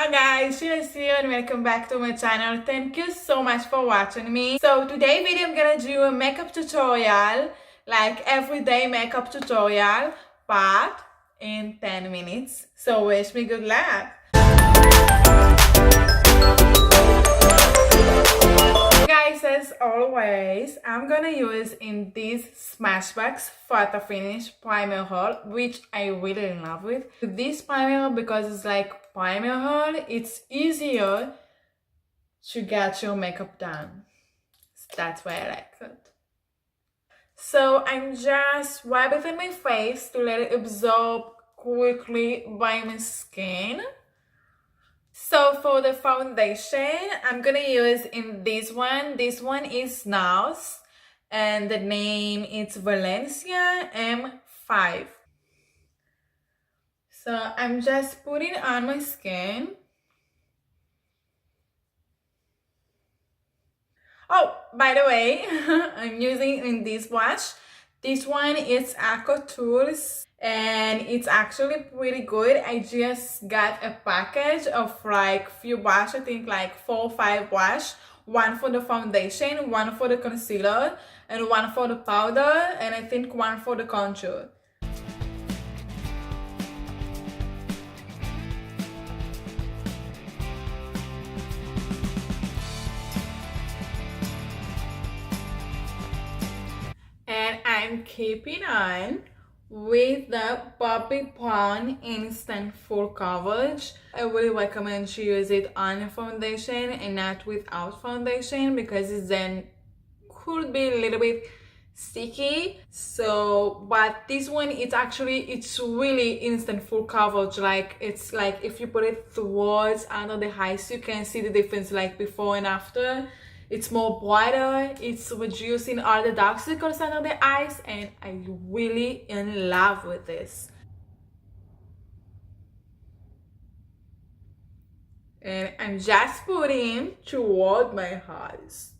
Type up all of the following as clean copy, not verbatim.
Hello guys, Sheila here and welcome back to my channel. Thank you so much for watching me. So today video I'm gonna do a makeup tutorial, like everyday makeup tutorial, but in 10 minutes. So wish me good luck. Guys, as always, I'm gonna use in this Smashbox Photo Finish Primer Haul, which I really love with. This primer, because it's like primer haul, it's easier to get your makeup done. So that's why I like it. So I'm just wipe it on my face to let it absorb quickly by my skin. So for the foundation, I'm gonna use in this one. This one is NARS and the name is Valencia M5. So I'm just putting on my skin. Oh, by the way, I'm using in this brush. This one is Aqua Tools and it's actually pretty good. I just got a package of like few brushes, I think like 4 or 5 brushes. One for the foundation, one for the concealer, and one for the powder, and I think one for the contour. And I'm keeping on with the Poppy Pond Instant Full Coverage. I really recommend to use it on the foundation and not without foundation, because it then could be a little bit sticky. So but this one, it's really instant full coverage. Like it's like if you put it towards under the eyes, you can see the difference like before and after. It's more brighter, it's reducing all the dark circles under the eyes, and I'm really in love with this. And I'm just putting toward my eyes.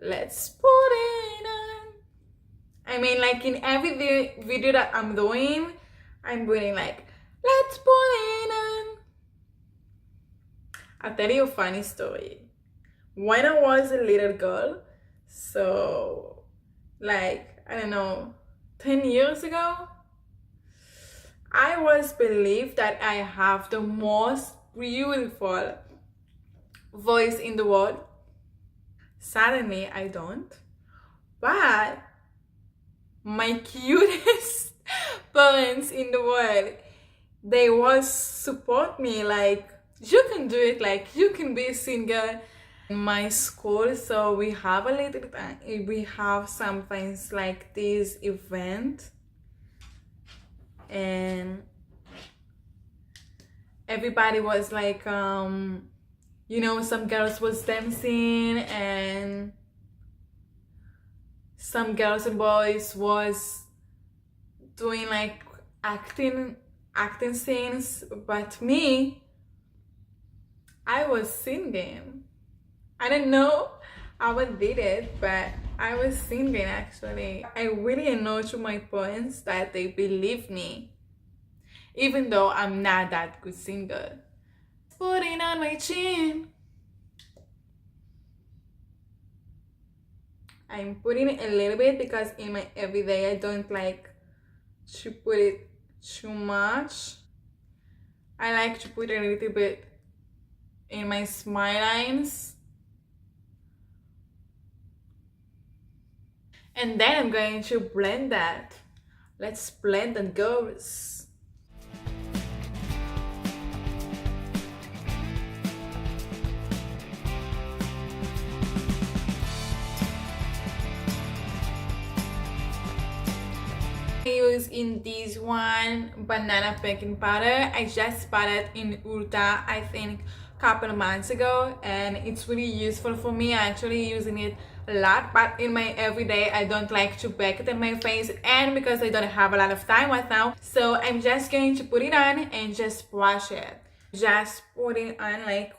Let's put it on. I mean, like in every video that I'm doing, I'm putting like, let's put it on. I'll tell you a funny story. When I was a little girl, so like, I don't know, 10 years ago, I was believed that I have the most beautiful voice in the world. Suddenly, I don't. But my cutest parents in the world, they was support me like, you can do it, like you can be a singer. In my school, so we have sometimes like this event, and everybody was like you know, some girls was dancing and some girls and boys was doing like acting scenes, but me, I was singing. I don't know how I did it, but I was singing actually. I really annoyed to my parents that they believe me, even though I'm not that good singer. Putting on my chin. I'm putting it a little bit because in my everyday I don't like to put it too much. I like to put a little bit in my smile lines. And then I'm going to blend that. Let's blend and girls. I use in this one banana baking powder. I just bought it in Ulta, I think a couple of months ago, and it's really useful for me. I'm actually using it a lot, but in my everyday I don't like to bake it in my face, and because I don't have a lot of time right now, so I'm just going to put it on and just brush it. Just put it on like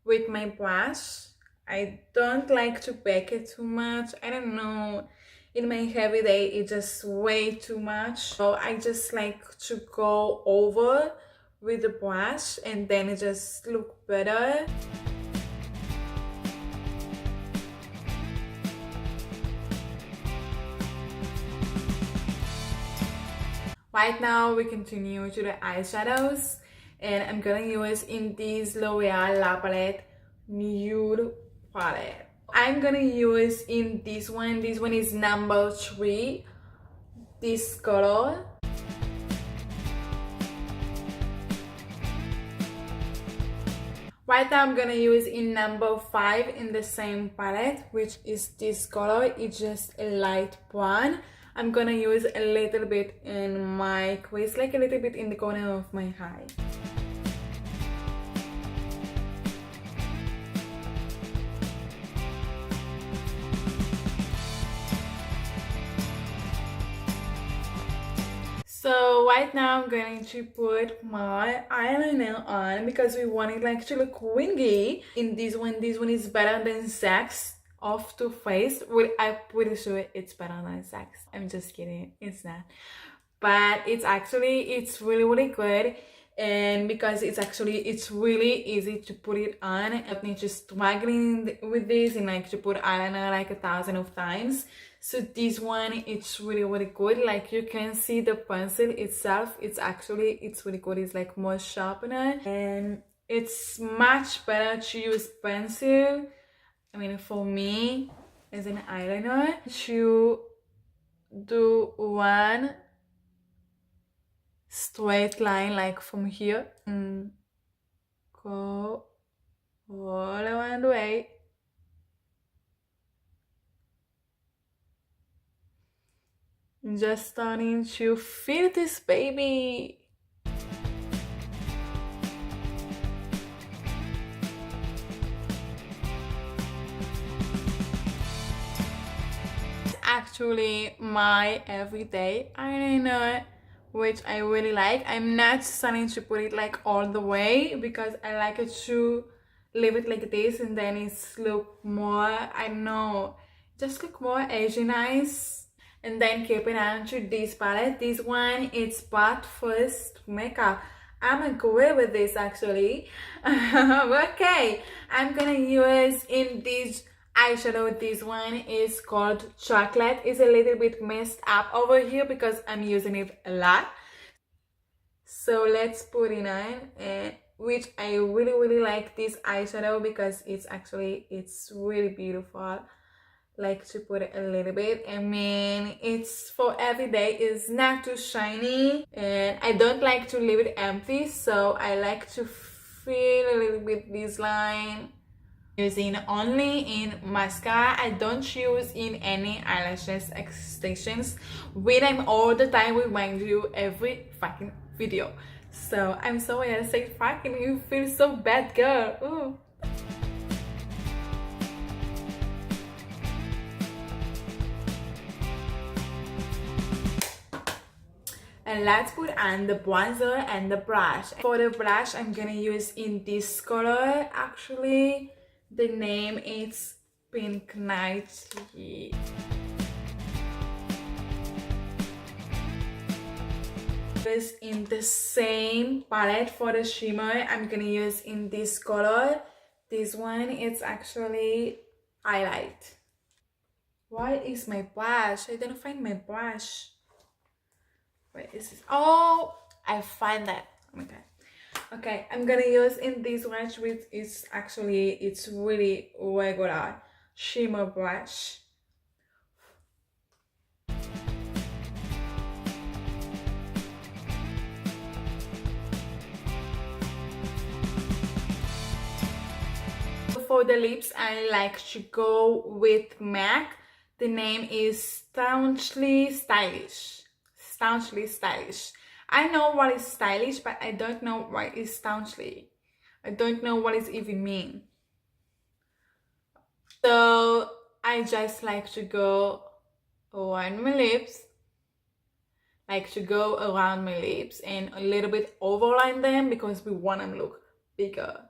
with my brush. I don't like to bake it too much. I don't know, in my everyday it's just way too much, so I just like to go over with the brush and then it just look better. Right now we continue to the eyeshadows, and I'm gonna use in this L'Oreal La Palette Nude palette. I'm gonna use in this one is number 3, this color. Right now I'm gonna use in number 5 in the same palette, which is this color. It's just a light brown. I'm gonna use a little bit in my crease, like a little bit in the corner of my eye. So right now I'm going to put my eyeliner on because we want it like to look wingy. In this one is better than Sex of Too Faced. Well, I'm pretty sure it's better than Sex. I'm just kidding, it's not. But it's really good, and because it's really easy to put it on. I don't need to struggling with this and like to put eyeliner like 1,000 of times. So this one, it's really good. Like you can see the pencil itself, it's really good. It's like more sharpener, and it's much better to use pencil, I mean for me, as an eyeliner, to do one straight line like from here and go all around the way. Just starting to feel this baby. Actually my everyday eyeliner, which I really like. I'm not starting to put it like all the way because I like it to leave it like this and then it's look more, I don't know, just look more Asianized. And then keeping on to this palette. This one, it's But First Makeup. I'm agree with this actually. Okay, I'm gonna use in this eyeshadow. This one is called Chocolate. It's a little bit messed up over here because I'm using it a lot. So let's put it on, and which I really like this eyeshadow because it's really beautiful. Like to put it a little bit. I mean, it's for every day. It's not too shiny, and I don't like to leave it empty, so I like to fill a little bit this line. Using only in mascara. I don't use in any eyelashes extensions, which I'm all the time remind you every fucking video. So I'm sorry I say fucking, you feel so bad, girl. Ooh. And let's put on the bronzer and the brush. For the brush, I'm gonna use in this color. Actually, the name is Pink Nightly. This in the same palette. For the shimmer, I'm gonna use in this color. This one, it's actually highlight. Why is my brush? I didn't find my brush. Wait, is this? Oh, I find that. Okay, I'm gonna use in this brush, which is it's really regular shimmer brush. For the lips, I like to go with MAC. The name is Staunchly Stylish. Staunchly Stylish. I know what is stylish, but I don't know what is staunchly. I don't know what it even mean. So I just like to go around my lips, and a little bit overline them because we want them to look bigger.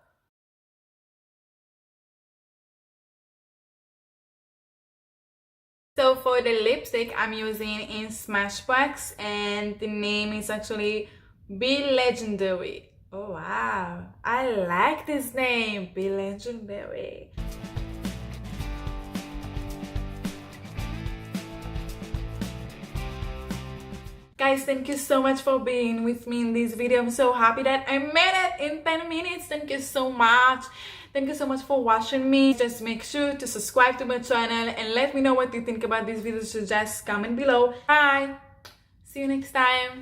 So for the lipstick, I'm using in Smashbox, and the name is actually Be Legendary. Oh wow, I like this name, Be Legendary. Guys, thank you so much for being with me in this video. I'm so happy that I made it in 10 minutes. Thank you so much. Thank you so much for watching me. Just make sure to subscribe to my channel and let me know what you think about this video. So just comment below. Bye. See you next time.